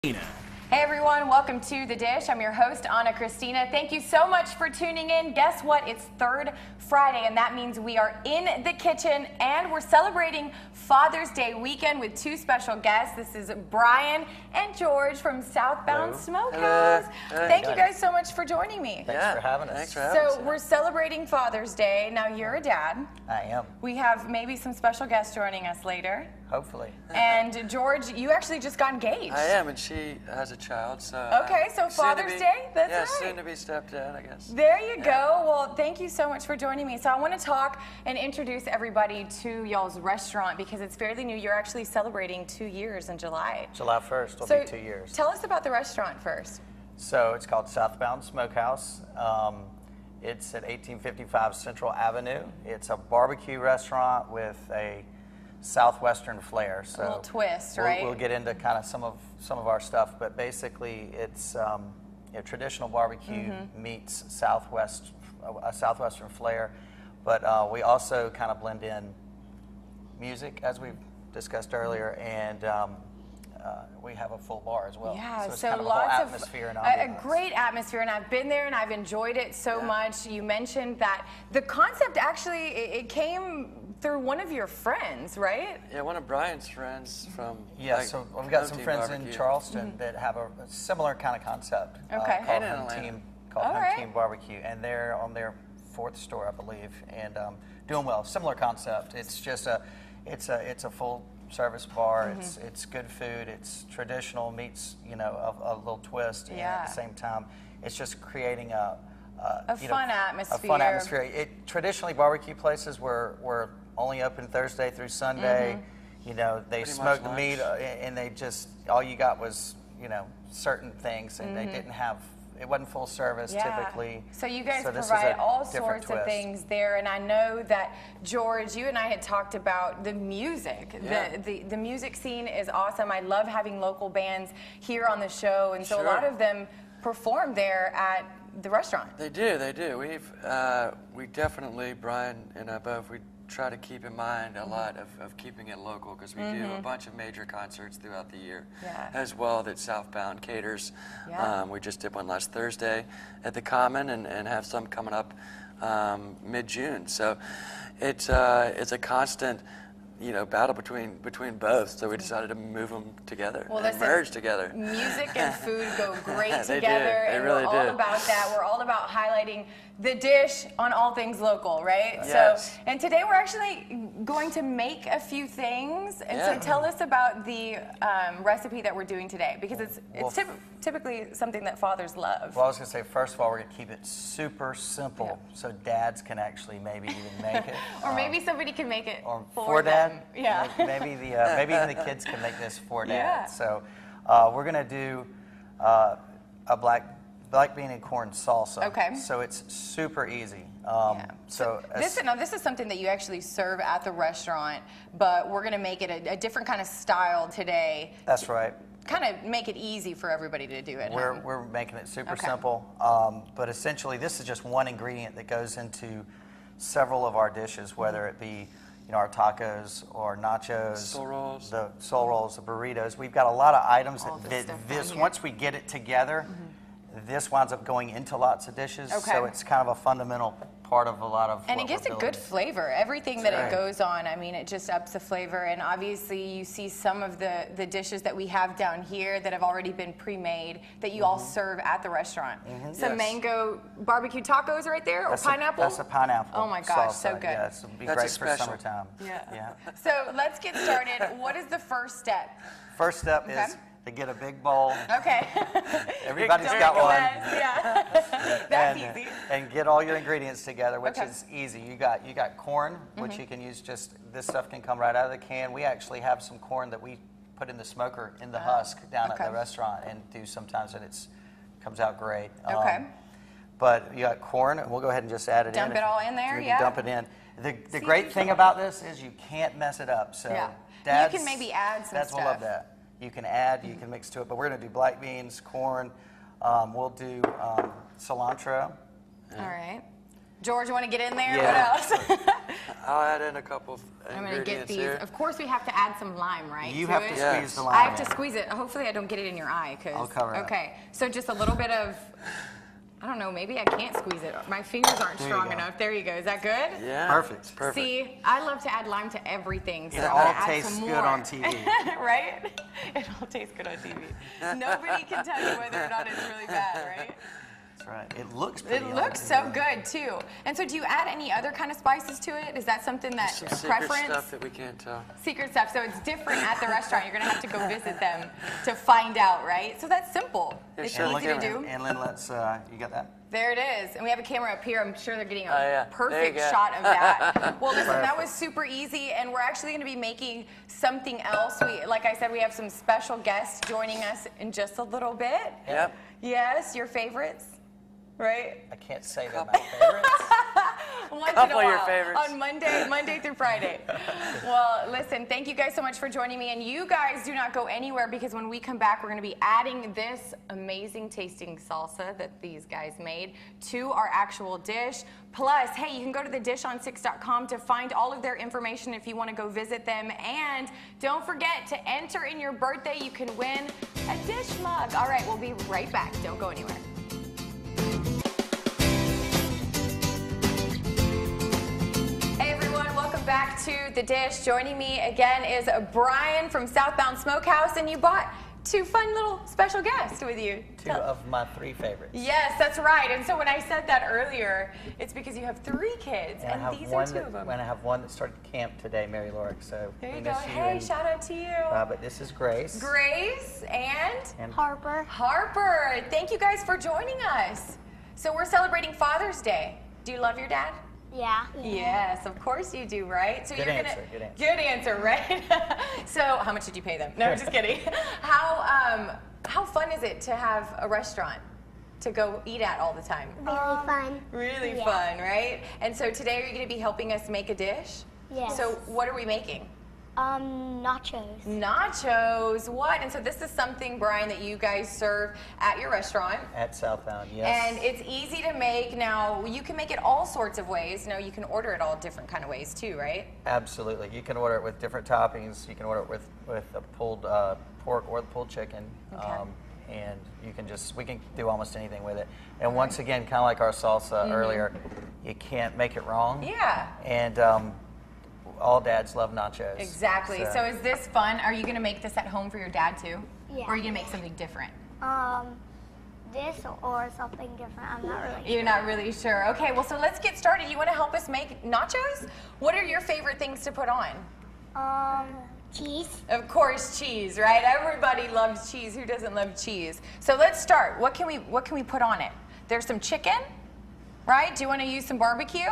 Hey everyone, welcome to The Dish. I'm your host, Anna Christina. Thank you so much for tuning in. Guess what? It's Third Friday, and that means we are in the kitchen, and we're celebrating Father's Day weekend with two special guests. This is Brian and George from Southbound Smokehouse. Thank you guys so much for joining me. Thanks for having us. Thanks for having us. So we're celebrating Father's Day. Now you're a dad. I am. We have maybe some special guests joining us later. Hopefully. And George, you actually just got engaged. I am, and she has a child, so... Okay, so Father's Day? That's right. Yeah, soon to be stepdad, I guess. There you go. Well, thank you so much for joining me. So I want to talk and introduce everybody to y'all's restaurant because it's fairly new. You're actually celebrating 2 years in July. July 1st will be 2 years. Tell us about the restaurant first. So it's called Southbound Smokehouse. It's at 1855 Central Avenue. It's a barbecue restaurant with a southwestern flair. So a little twist, right? We'll get into kind of some of our stuff, but basically it's traditional barbecue meets a southwestern flair, but we also kind of blend in music as we've discussed earlier, and we have a full bar as well. Yeah, so it's so kind of lots a whole of atmosphere and a great atmosphere, and I've been there and I've enjoyed it so much. You mentioned that the concept actually it came through one of your friends, right? Yeah, one of Brian's friends from so we've got some friends in Charleston that have a similar kind of concept called Home Team Barbecue, and they're on their 4th store, I believe, and doing well. Similar concept. It's just it's a full service bar. It's good food. It's traditional meets a little twist, and at the same time, it's just creating a fun atmosphere. A fun atmosphere. Traditionally, barbecue places were only open Thursday through Sunday. They smoked the meat, and they just all you got was certain things, and they didn't have. It wasn't full service typically. So you guys provide all sorts of things there, and I know that George, you and I had talked about the music. Yeah. The music scene is awesome. I love having local bands here on the show, and so a lot of them perform there at the restaurant. They do. We definitely, Brian and I both, we try to keep in mind a lot of keeping it local, because we do a bunch of major concerts throughout the year as well that Southbound caters. We just did one last Thursday at the Common, and have some coming up mid-June. So it's a constant battle between both, so we decided to move them together and merge together. Music and food go great They together, do. and really we're all about that. We're all about highlighting the dish on all things local, right? Yes. So, and today we're actually going to make a few things, and so tell us about the recipe that we're doing today, because it's typically something that fathers love. Well, I was going to say, first of all, we're going to keep it super simple, so dads can actually maybe even make it. Or maybe somebody can make it for dad. Yeah. Maybe even the kids can make this for dad. So we're going to do a black bean and corn salsa. Okay. So it's super easy. So this is something that you actually serve at the restaurant, but we're going to make it a different kind of style today. That's right. Kind of make it easy for everybody to do it. We're making it super simple, but essentially this is just one ingredient that goes into several of our dishes, whether it be our tacos or nachos, the soul rolls, the burritos. We've got a lot of items that once we get it together, this winds up going into lots of dishes. So it's kind of a fundamental part of a lot of and it gives a good flavor. Everything that it goes on, I mean, it just ups the flavor. And obviously you see some of the dishes that we have down here that have already been pre-made that you all serve at the restaurant. Some mango barbecue tacos right there, or pineapple? That's a pineapple. Oh my gosh, salsa. so good. Yeah, it's be great for summertime. Yeah. So let's get started. What is the first step? First step is to get a big bowl. Okay. Everybody's got one. That's easy. And get all your ingredients together, which is easy. You got corn, which you can use this stuff can come right out of the can. We actually have some corn that we put in the smoker in the husk down at the restaurant and do sometimes, and it comes out great. But you got corn, and we'll go ahead and just add it in. Dump it all in there, Dump it in. The great thing about this is you can't mess it up. So dads, you can maybe add some dads stuff. will love that. You can add, you can mix to it, but we're going to do black beans, corn. We'll do cilantro. All right. George, you want to get in there? Yeah. What else? I'll add in a couple I'm going to get these. Here. Of course, we have to add some lime, right? You have to squeeze the lime. I have to squeeze it. Hopefully, I don't get it in your eye. I'll cover it. Okay, so just a little bit of, I don't know, maybe I can't squeeze it. My fingers aren't strong enough. There you go. Is that good? Yeah. Perfect. See, I love to add lime to everything. So it all tastes good on TV. Right? It all tastes good on TV. Nobody can tell you whether or not it's really bad, right? That's right. It looks pretty. It looks so good too. And so, do you add any other kind of spices to it? Is that something that some preference? Secret stuff that we can't tell. Secret stuff. So it's different at the restaurant. You're gonna have to go visit them to find out, right? So that's simple. Yeah, it's sure, easy to do. And Lynn, let's. You got that? There it is. And we have a camera up here. I'm sure they're getting a perfect shot of that. Well, listen, that was super easy, and we're actually going to be making something else. Like I said, we have some special guests joining us in just a little bit. Yep. Yes, your favorites, right? I can't say they're my favorites. Once Couple in a while, of your favorites. on Monday through Friday. Well, listen, thank you guys so much for joining me, and you guys do not go anywhere because when we come back, we're going to be adding this amazing tasting salsa that these guys made to our actual dish. Plus, hey, you can go to thedishon6.com to find all of their information if you want to go visit them, and don't forget to enter in your birthday. You can win a dish mug. All right, we'll be right back. Don't go anywhere. Back to the dish. Joining me again is Brian from Southbound Smokehouse, and you brought two fun little special guests with you. Two of my three favorites. Yes, that's right. And so when I said that earlier, it's because you have three kids, and these are two of them. And I have one that started camp today, Mary Lorick. So there you go. Hey, shout out to you. But this is Grace. Grace and Harper. Harper. Thank you guys for joining us. So we're celebrating Father's Day. Do you love your dad? Yeah. Yes, of course you do, right? So good answer, good answer, right? So how much did you pay them? No, just kidding. How fun is it to have a restaurant to go eat at all the time? Really fun. Really fun, right? And so today are you going to be helping us make a dish? Yes. So what are we making? Nachos. Nachos, what? And so this is something, Brian, that you guys serve at your restaurant. At Southbound, yes. And it's easy to make. Now, you can make it all sorts of ways. You know, you can order it all different kind of ways too, right? Absolutely. You can order it with different toppings. You can order it with a pulled pork or the pulled chicken. Okay. And you can we can do almost anything with it. And once again, kind of like our salsa earlier, you can't make it wrong. Yeah. And all dads love nachos. Exactly. So is this fun? Are you going to make this at home for your dad too? Yeah. Or are you going to make something different? This or something different. I'm not really sure. You're not really sure. Okay, well, so let's get started. You want to help us make nachos? What are your favorite things to put on? Cheese. Of course, cheese, right? Everybody loves cheese. Who doesn't love cheese? So let's start. What can we put on it? There's some chicken, right? Do you want to use some barbecue?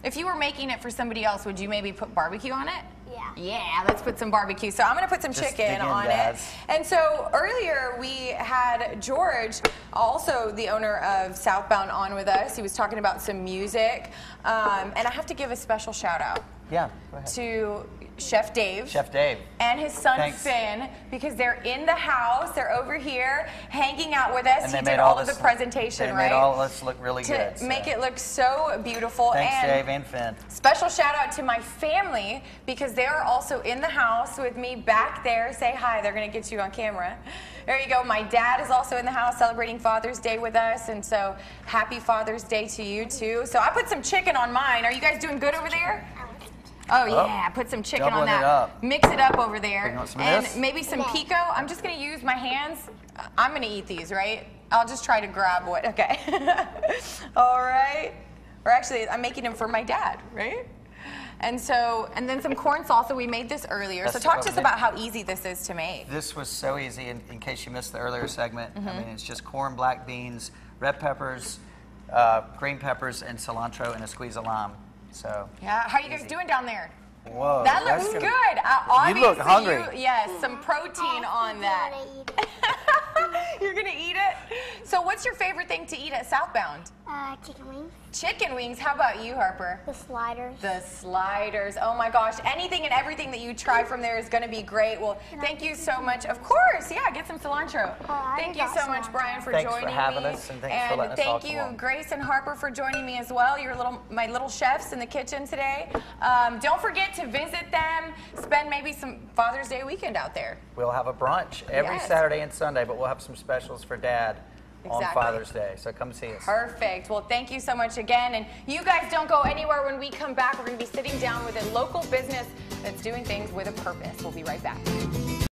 If you were making it for somebody else, would you maybe put barbecue on it? Yeah. Yeah, let's put some barbecue. So I'm going to put some chicken on it. And so earlier we had George, also the owner of Southbound, on with us. He was talking about some music. And I have to give a special shout out. Yeah, go ahead. To Chef Dave. Chef Dave. And his son Finn, because they're in the house. They're over here hanging out with us. And he did all of the presentation, they right? made all of us look really good. To make it look so beautiful. Thanks, and Dave and Finn. Special shout out to my family, because they are also in the house with me back there. Say hi. They're going to get you on camera. There you go. My dad is also in the house celebrating Father's Day with us, and so happy Father's Day to you too. So I put some chicken on mine. Are you guys doing good over there? Oh yeah, put some chicken on that. Mix it up over there. And maybe some pico. I'm just gonna use my hands. I'm gonna eat these, right? I'll just try to grab what, okay. All right. Or actually, I'm making them for my dad, right? And then some corn salsa. We made this earlier. So talk to us about how easy this is to make. This was so easy, in case you missed the earlier segment. I mean, it's just corn, black beans, red peppers, green peppers, and cilantro, and a squeeze of lime. So yeah, how are you guys doing down there? Whoa, that looks good. You look hungry. Yes, some protein on that. You're gonna eat it? So what's your favorite thing to eat at Southbound? Chicken wings. Chicken wings. How about you, Harper? The sliders. The sliders. Oh my gosh. Anything and everything that you try from there is going to be great. Well, thank you so much. Of course. Yeah, get some cilantro. Thank you so much, Brian, for joining me. Thanks for having us, and thanks for letting us thank you, Grace and Harper, for joining me as well. You're my little chefs in the kitchen today. Don't forget to visit them. Spend maybe some Father's Day weekend out there. We'll have a brunch every Saturday and Sunday, but we'll have some specials for Dad. Exactly. On Father's Day, so come see us. Perfect. Well, thank you so much again, and you guys don't go anywhere. When we come back, we're going to be sitting down with a local business that's doing things with a purpose. We'll be right back.